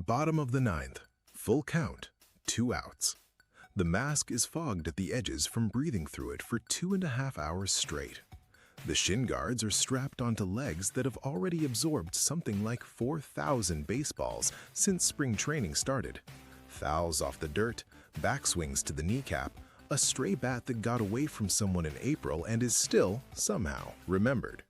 Bottom of the ninth. Full count. 2 outs. The mask is fogged at the edges from breathing through it for 2.5 hours straight. The shin guards are strapped onto legs that have already absorbed something like 4,000 baseballs since spring training started. Fouls off the dirt, backswings to the kneecap, a stray bat that got away from someone in April and is still, somehow, remembered.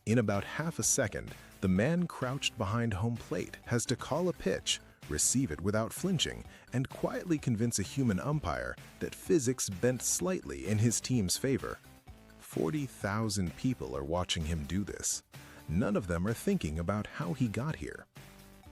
In about half a second, the man crouched behind home plate has to call a pitch, receive it without flinching, and quietly convince a human umpire that physics bent slightly in his team's favor. 40,000 people are watching him do this. None of them are thinking about how he got here.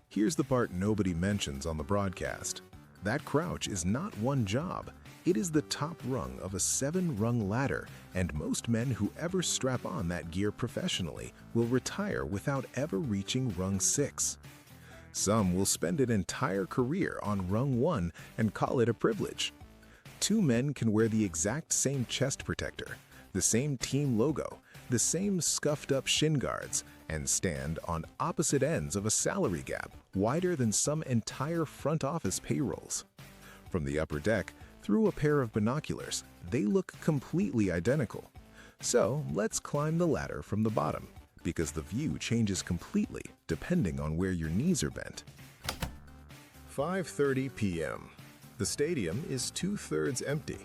Here's the part nobody mentions on the broadcast. That crouch is not one job. It is the top rung of a 7-rung ladder, and most men who ever strap on that gear professionally will retire without ever reaching rung 6. Some will spend an entire career on rung 1 and call it a privilege. 2 men can wear the exact same chest protector, the same team logo, the same scuffed-up shin guards, and stand on opposite ends of a salary gap wider than some entire front office payrolls. From the upper deck, through a pair of binoculars, they look completely identical. So let's climb the ladder from the bottom, because the view changes completely depending on where your knees are bent. 5:30 p.m. The stadium is 2/3 empty.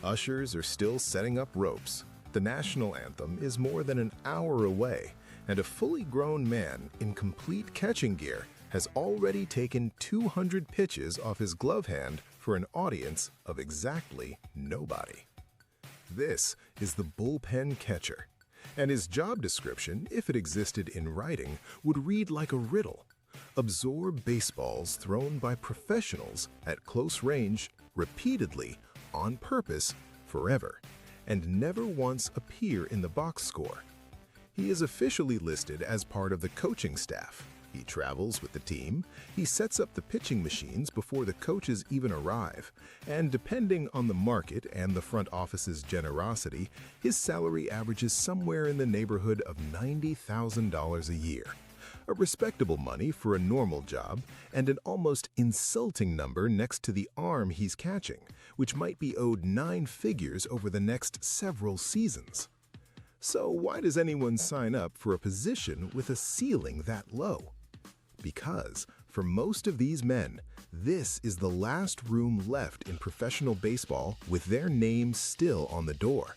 Ushers are still setting up ropes. The national anthem is more than an hour away, and a fully grown man in complete catching gear has already taken 200 pitches off his glove hand for an audience of exactly nobody. This is the bullpen catcher, and his job description, if it existed in writing, would read like a riddle. Absorb baseballs thrown by professionals at close range, repeatedly, on purpose, forever, and never once appear in the box score. He is officially listed as part of the coaching staff. He travels with the team, he sets up the pitching machines before the coaches even arrive, and depending on the market and the front office's generosity, his salary averages somewhere in the neighborhood of $90,000 a year. A respectable money for a normal job, and an almost insulting number next to the arm he's catching, which might be owed 9 figures over the next several seasons. So why does anyone sign up for a position with a ceiling that low? Because, for most of these men, this is the last room left in professional baseball with their names still on the door.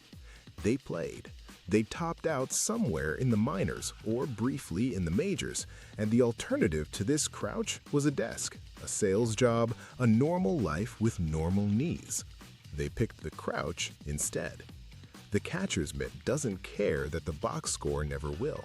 They played. They topped out somewhere in the minors or briefly in the majors, and the alternative to this crouch was a desk, a sales job, a normal life with normal knees. They picked the crouch instead. The catcher's mitt doesn't care that the box score never will.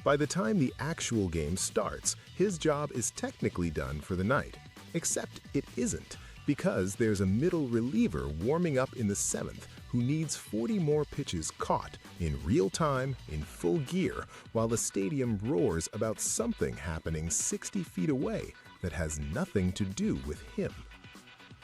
By the time the actual game starts, his job is technically done for the night. Except it isn't, because there's a middle reliever warming up in the 7th who needs 40 more pitches caught in real time in full gear while the stadium roars about something happening 60 feet away that has nothing to do with him.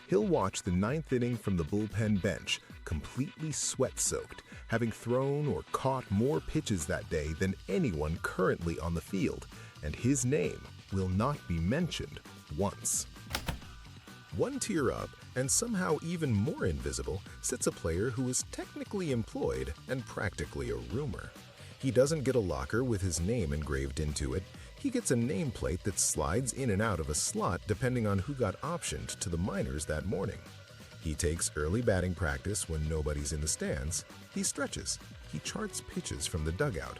He'll watch the 9th inning from the bullpen bench, completely sweat-soaked, having thrown or caught more pitches that day than anyone currently on the field, and his name will not be mentioned once. One tier up, and somehow even more invisible, sits a player who is technically employed and practically a rumor. He doesn't get a locker with his name engraved into it. He gets a nameplate that slides in and out of a slot depending on who got optioned to the minors that morning. He takes early batting practice when nobody's in the stands. He stretches. He charts pitches from the dugout.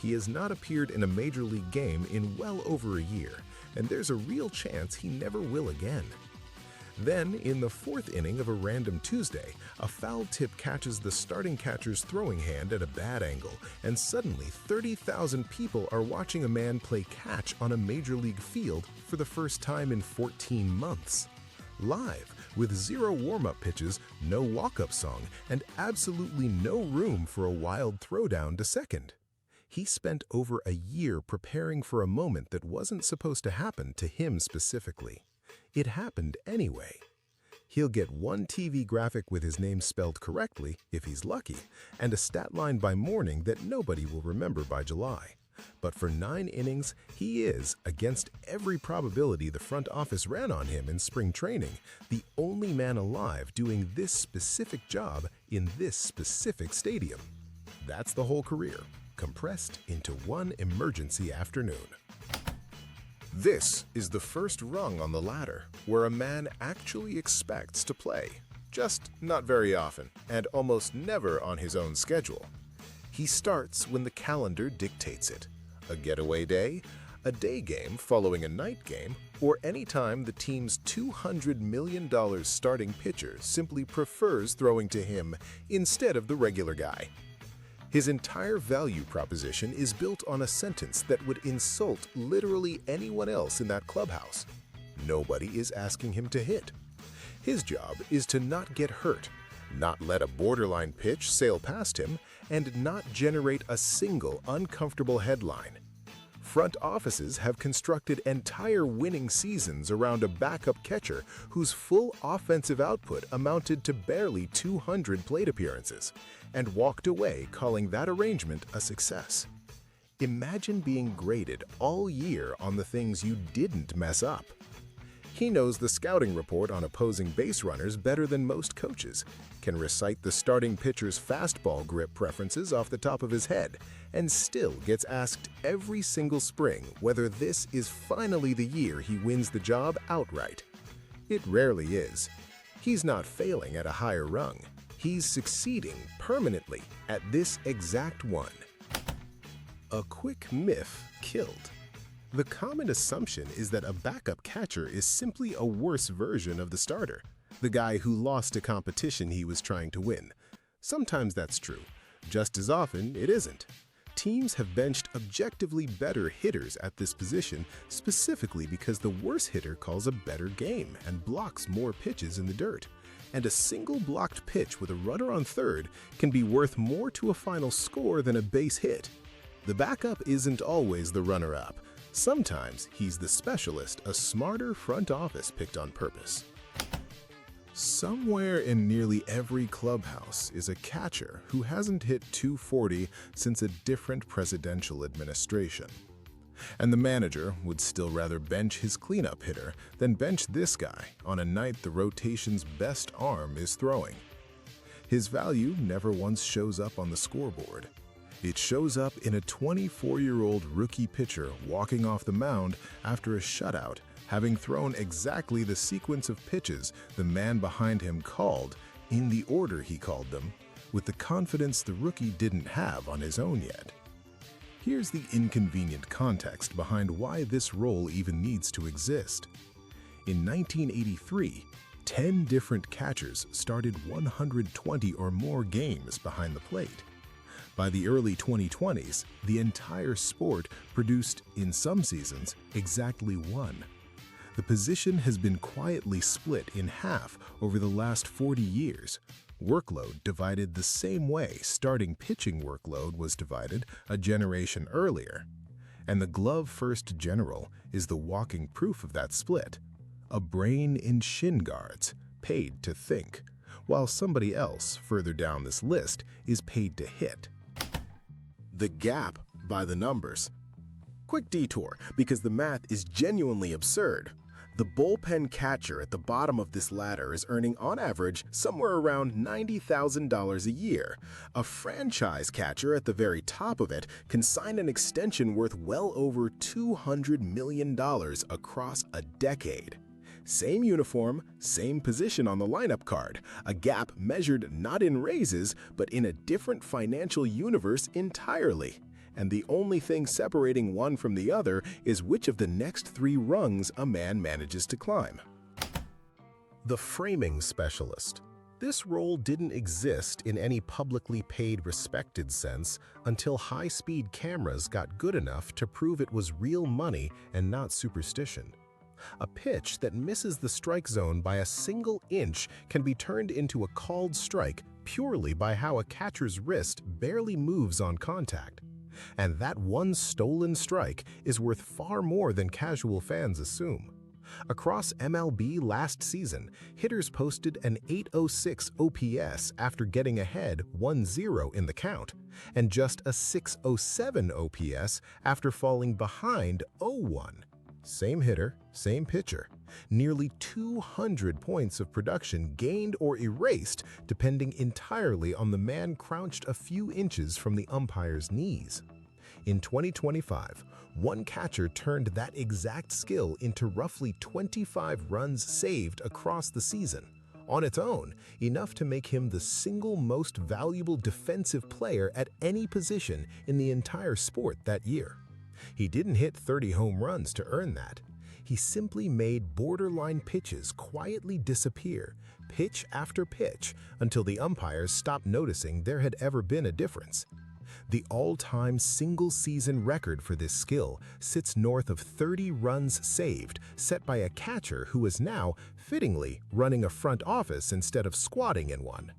He has not appeared in a major league game in well over a year, and there's a real chance he never will again. Then, in the 4th inning of a random Tuesday, a foul tip catches the starting catcher's throwing hand at a bad angle, and suddenly 30,000 people are watching a man play catch on a major league field for the first time in 14 months. Live, with 0 warm-up pitches, no walk-up song, and absolutely no room for a wild throwdown to second. He spent over a year preparing for a moment that wasn't supposed to happen to him specifically. It happened anyway. He'll get one TV graphic with his name spelled correctly, if he's lucky, and a stat line by morning that nobody will remember by July. But for 9 innings, he is, against every probability the front office ran on him in spring training, the only man alive doing this specific job in this specific stadium. That's the whole career, compressed into one emergency afternoon. This is the first rung on the ladder where a man actually expects to play, just not very often and almost never on his own schedule. He starts when the calendar dictates it, a getaway day, a day game following a night game, or any time the team's $200 million starting pitcher simply prefers throwing to him instead of the regular guy. His entire value proposition is built on a sentence that would insult literally anyone else in that clubhouse. Nobody is asking him to hit. His job is to not get hurt, not let a borderline pitch sail past him, and not generate a single uncomfortable headline. Front offices have constructed entire winning seasons around a backup catcher whose full offensive output amounted to barely 200 plate appearances, and walked away calling that arrangement a success. Imagine being graded all year on the things you didn't mess up. He knows the scouting report on opposing base runners better than most coaches, can recite the starting pitcher's fastball grip preferences off the top of his head, and still gets asked every single spring whether this is finally the year he wins the job outright. It rarely is. He's not failing at a higher rung. He's succeeding permanently at this exact one. A quick myth killed. The common assumption is that a backup catcher is simply a worse version of the starter, the guy who lost a competition he was trying to win. Sometimes that's true. Just as often, it isn't. Teams have benched objectively better hitters at this position specifically because the worse hitter calls a better game and blocks more pitches in the dirt. And a single blocked pitch with a runner on third can be worth more to a final score than a base hit. The backup isn't always the runner-up. Sometimes he's the specialist a smarter front office picked on purpose. Somewhere in nearly every clubhouse is a catcher who hasn't hit .240 since a different presidential administration. And the manager would still rather bench his cleanup hitter than bench this guy on a night the rotation's best arm is throwing. His value never once shows up on the scoreboard. It shows up in a 24-year-old rookie pitcher walking off the mound after a shutout, having thrown exactly the sequence of pitches the man behind him called, in the order he called them, with the confidence the rookie didn't have on his own yet. Here's the inconvenient context behind why this role even needs to exist. In 1983, 10 different catchers started 120 or more games behind the plate. By the early 2020s, the entire sport produced, in some seasons, exactly one. The position has been quietly split in half over the last 40 years. Workload divided the same way starting pitching workload was divided a generation earlier. And the glove-first general is the walking proof of that split. A brain in shin guards, paid to think, while somebody else further down this list is paid to hit. The gap by the numbers. Quick detour because the math is genuinely absurd. The bullpen catcher at the bottom of this ladder is earning on average somewhere around $90,000 a year. A franchise catcher at the very top of it can sign an extension worth well over $200 million across a decade. Same uniform, same position on the lineup card, a gap measured not in raises, but in a different financial universe entirely. And the only thing separating one from the other is which of the next 3 rungs a man manages to climb. The framing specialist. This role didn't exist in any publicly paid, respected sense until high-speed cameras got good enough to prove it was real money and not superstition. A pitch that misses the strike zone by a single inch can be turned into a called strike purely by how a catcher's wrist barely moves on contact. And that one stolen strike is worth far more than casual fans assume. Across MLB last season, hitters posted an 806 OPS after getting ahead 1-0 in the count, and just a 607 OPS after falling behind 0-1. Same hitter, same pitcher. Nearly 200 points of production gained or erased depending entirely on the man crouched a few inches from the umpire's knees. In 2025, one catcher turned that exact skill into roughly 25 runs saved across the season. On its own, enough to make him the single most valuable defensive player at any position in the entire sport that year. He didn't hit 30 home runs to earn that. He simply made borderline pitches quietly disappear, pitch after pitch, until the umpires stopped noticing there had ever been a difference. The all-time single-season record for this skill sits north of 30 runs saved, set by a catcher who is now, fittingly, running a front office instead of squatting in one.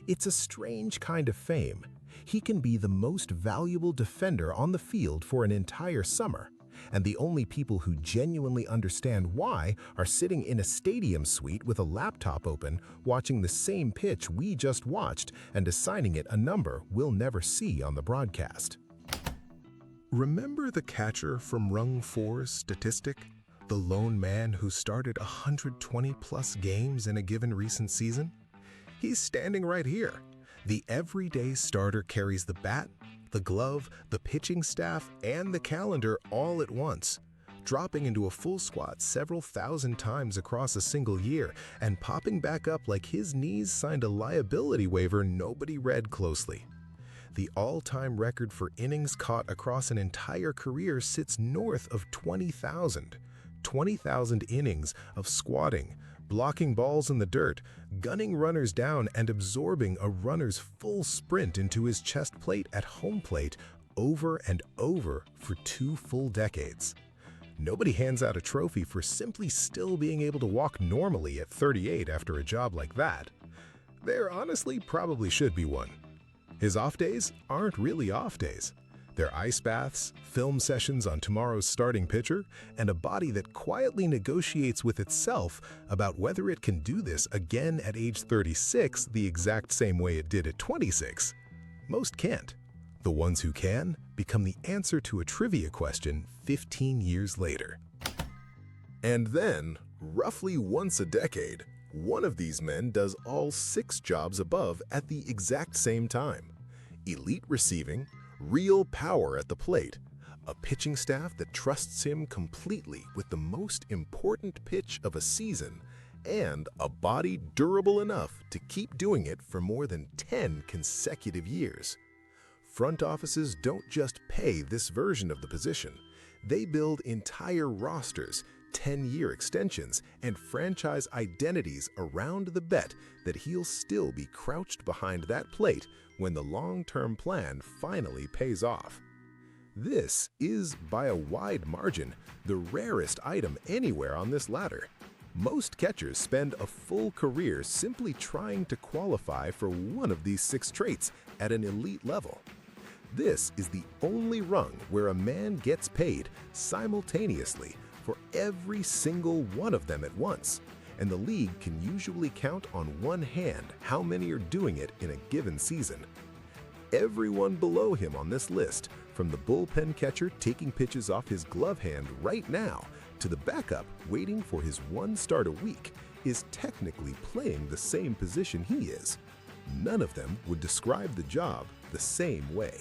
It's a strange kind of fame. He can be the most valuable defender on the field for an entire summer, and the only people who genuinely understand why are sitting in a stadium suite with a laptop open, watching the same pitch we just watched and assigning it a number we'll never see on the broadcast. Remember the catcher from Rung 4's statistic? The lone man who started 120-plus games in a given recent season? He's standing right here. The everyday starter carries the bat, the glove, the pitching staff, and the calendar all at once, dropping into a full squat several thousand times across a single year and popping back up like his knees signed a liability waiver nobody read closely. The all-time record for innings caught across an entire career sits north of 20,000. 20,000 innings of squatting, blocking balls in the dirt, gunning runners down, and absorbing a runner's full sprint into his chest plate at home plate over and over for 2 full decades. Nobody hands out a trophy for simply still being able to walk normally at 38 after a job like that. There honestly probably should be one. His off days aren't really off days. They're ice baths, film sessions on tomorrow's starting pitcher, and a body that quietly negotiates with itself about whether it can do this again at age 36 the exact same way it did at 26. Most can't. The ones who can become the answer to a trivia question 15 years later. And then, roughly once a decade, one of these men does all 6 jobs above at the exact same time. Elite receiving, real power at the plate, a pitching staff that trusts him completely with the most important pitch of a season, and a body durable enough to keep doing it for more than 10 consecutive years. Front offices don't just pay this version of the position. They build entire rosters, 10-year extensions, and franchise identities around the bet that he'll still be crouched behind that plate when the long-term plan finally pays off. This is, by a wide margin, the rarest item anywhere on this ladder. Most catchers spend a full career simply trying to qualify for one of these 6 traits at an elite level. This is the only rung where a man gets paid simultaneously for every single one of them at once, and the league can usually count on one hand how many are doing it in a given season. Everyone below him on this list, from the bullpen catcher taking pitches off his glove hand right now to the backup waiting for his 1 start a week, is technically playing the same position he is. None of them would describe the job the same way.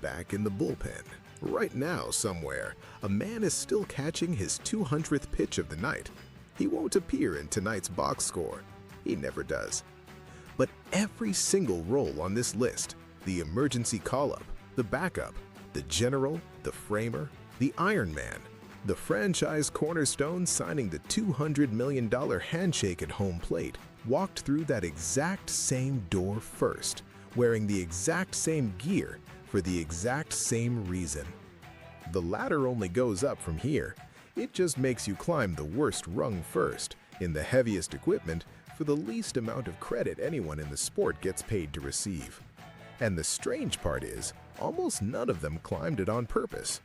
Back in the bullpen, right now somewhere, a man is still catching his 200th pitch of the night. He won't appear in tonight's box score. He never does. But every single role on this list, the emergency call-up, the backup, the general, the framer, the Iron Man, the franchise cornerstone signing the $200 million handshake at home plate, walked through that exact same door first, wearing the exact same gear for the exact same reason. The ladder only goes up from here. It just makes you climb the worst rung first, in the heaviest equipment, for the least amount of credit anyone in the sport gets paid to receive. And the strange part is, almost none of them climbed it on purpose.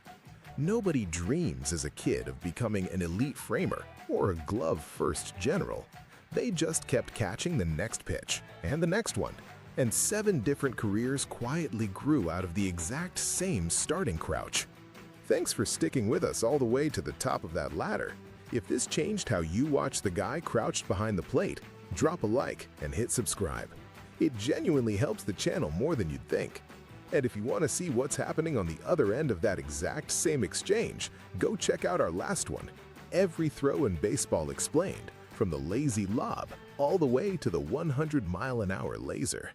Nobody dreams as a kid of becoming an elite framer or a glove-first general. They just kept catching the next pitch and the next one, and 7 different careers quietly grew out of the exact same starting crouch. Thanks for sticking with us all the way to the top of that ladder. If this changed how you watch the guy crouched behind the plate, drop a like and hit subscribe. It genuinely helps the channel more than you'd think. And if you want to see what's happening on the other end of that exact same exchange, go check out our last one, Every Throw in Baseball Explained, from the lazy lob all the way to the 100-mile-an-hour laser.